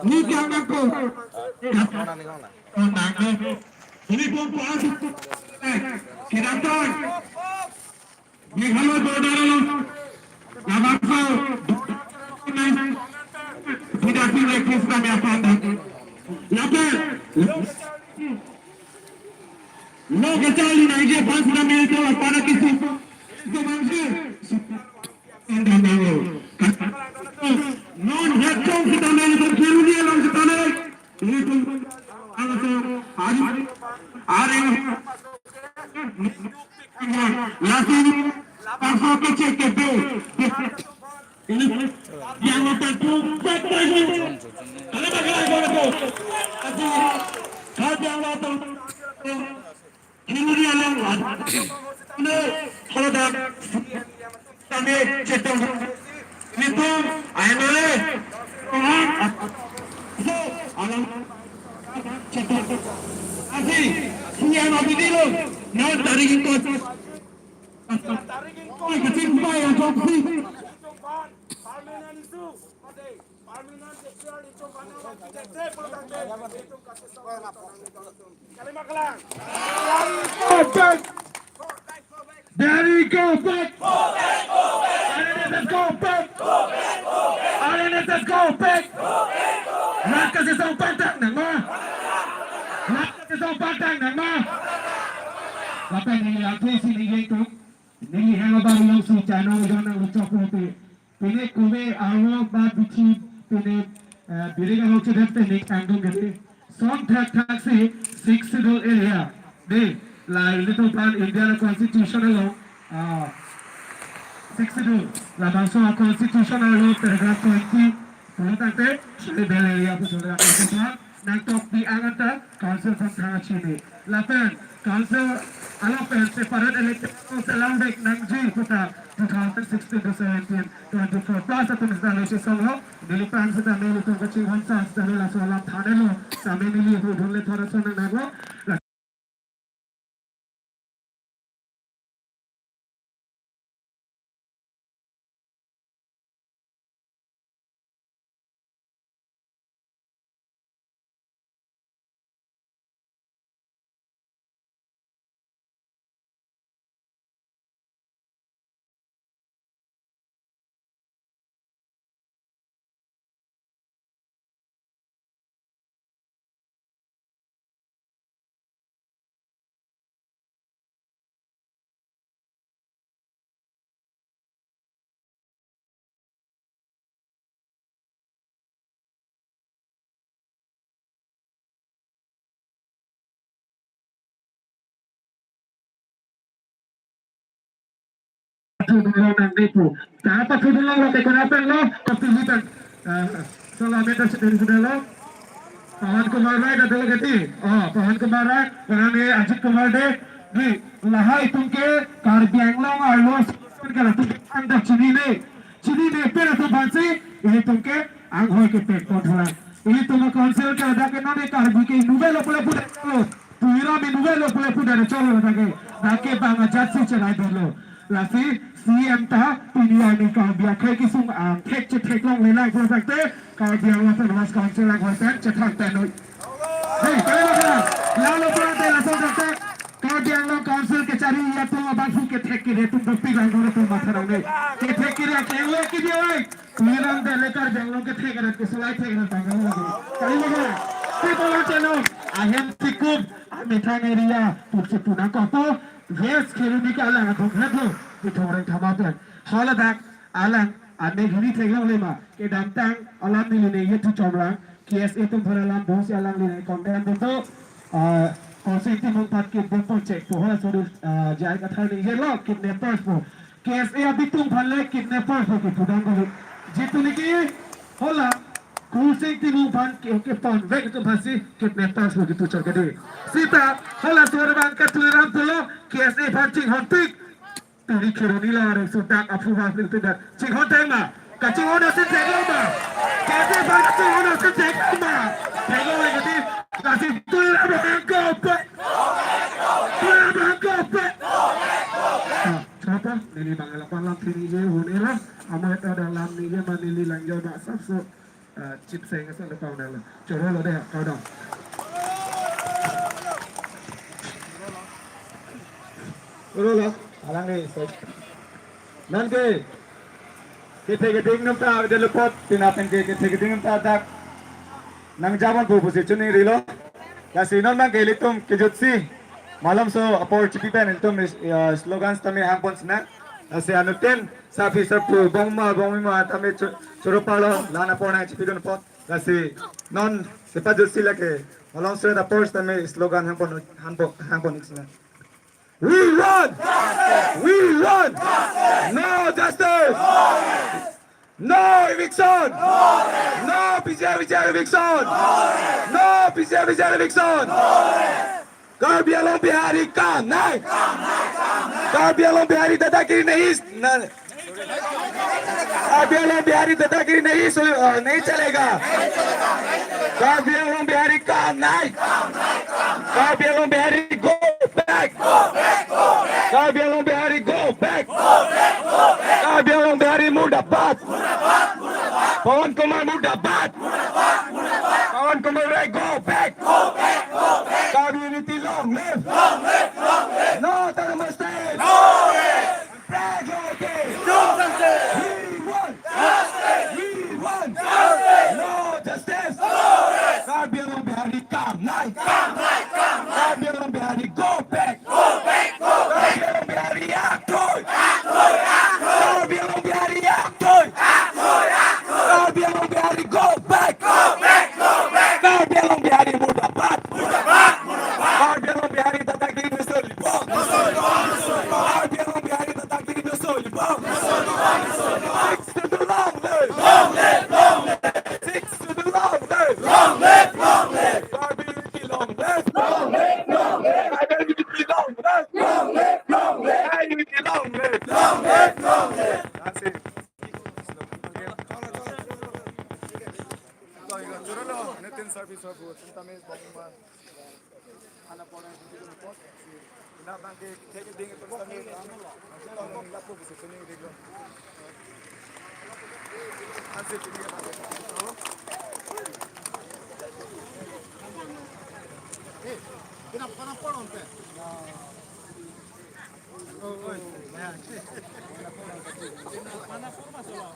ni kang aku oh nang ini pun pas kiratan ni halo dodaro labangso tidak pilih kisah apa lapan lo kecali naik pas sudah miliki pada kisah itu manusia non headcount kita miliki kiruni alam kita ini pun asong hari lagi pasal kecil kebe ini yang akan tumpah lagi kalau bagaimana kalau kalau yang kiruni alam ini kalau dah kami cetak itu ayamnya alam cetak asih siapa bidilo non tarikin kos tarikin kos kecil bayar kopi Parlimen seksual itu karena tidak boleh itu kalimat kelang. There we go back. Let's go back. Let's go back. Nak kachesong pantang nang ma. Nak kachesong pantang nang ma. Apa ni aku sini itu? Ni hang ba yang si channel jangan ucap itu. Ini kube awak bat bici ini birega hoche dharte ni kandung gete. Som thak thak se 6 schedule area. Deh. Like little plan Indian constitutional law 6 labangso constitutional law paragraph 20 tante shari bel area pu sura kita nang tok di anganta council from thanga chini lapen council alapen separate elected along back nang ji puta 2016 to 17 24 plus atun installation solo dilipan sita melu to kaching hansa stala sola thane lo sameni ho dhole thora sona nago itu. Apa sudah lo kenapa lo kepijitan? Solamente sudah lo. Pahan Kumar Rai dah dulu geti. Oh, Pahan Kumar Rai, orang ni Ajit Kumar deh. Ni lahai तुमके कार्बियांगलों और लो कर तुम अंदर चीनी ने पेड़ तो बांसी ये तुमके आंख हो के पेट को थोड़ा ये तुम काउंसिल के अदा के ना ने कार्बी के नोवेल अपने पूरे चलो तुइरा में नोवेल अपने पूरे चलो लगे ताकि बांगा जात से चला दे लो लासी CM ता पिनिया ने कार्बिया के किसुम टेक लोग लेना को सकते कार्बियांगलों से नवाज काउंसिल लग होता है चठाते नो हे करे लगा लालो प्रांते लासो सकते कार्बियांगलों काउंसिल के चारी या तुम बांसु के टेक के रे तुम बप्पी गांगो रे तुम माथा रंगे के टेक के रे केलो की दियो है तुइरा में लेकर बेंगलों के टेक रे के सलाई टेक रे बेंगलों लगे करे लगा people channel ayam tikub metang area putsi punang koto yes kiruni ka alang ko khadlo bithorang thamapen haladak alang ane gini theglang lema ke damtang alam ni ne ye tu chomlang KSA tum pharalam bos alang ni content to consent mong pat ke depo check to hola sodu jai ka thar ni ye lo kidnappers po KSA abi tum phalle kidnappers po ke pudang ko jituni ki hola Kusing timung pan ke pon vek itu pasti kidnappers begitu cergede. Sita hola suaraban ke tuiram tulo KSA pancing hontik. Tadi kironi lah orang sudak aputhak itu dah. Cing hontek ma. Kacing ono sin teglo ma. KSA pancing ono sin teglo ma. Teglo lagi di kasih tuiram hangkop. Tuiram hangkop. Siapa? Ini bangalapan lam tini je hone lah. Amat ada lam ni je manili langjau dak sabso. chip sen cái sân cầu này là chỗ đó là đây ạ cao đồng rồi là alang đi nan cái ticketing năm ta để lupot tinatin cái ticketing năm ta tak nang jaman po positioning rilo kasi non mang kelitum kijutsi malam so opportunity pen entum slogans tami hampons na kasi anutin sabi sa po bongma tami churupalo lana po na chipidon po kasi non sepa jutsi lake malam so the first tami slogan hampon na we run no justice no eviction no PCR eviction no PCR eviction Karbialong Bihari काम नहीं Karbialong Bihari दादागिरी Karbialong Bihari दादागिरी नहीं चलेगा Karbialong Bihari काम नहीं Karbialong Bihari go back Karbialong Bihari go back Karbialong Bihari मुर्दाबाद पवन कुमार मुर्दाबाद पवन कुमार रे go back Community long live no Namaste no we want no justice Karbialong Bihari काम नहीं Karbialong Bihari go back Karbialong Bihari act Karbialong Bihari act Karbialong Bihari go back Karbialong Bihari मुर्दाबाद Karbialong Bihari दादागिरी में सोलिबों Karbialong Bihari दादागिरी में सोलिबों Six to the long live Six to the long live Karbialong long live Karbialong long live long live That's it service of también vamos a la poner un poco si la banque que tiene que también vamos la posición de lo así que kena panon pe oh ya mana forma solo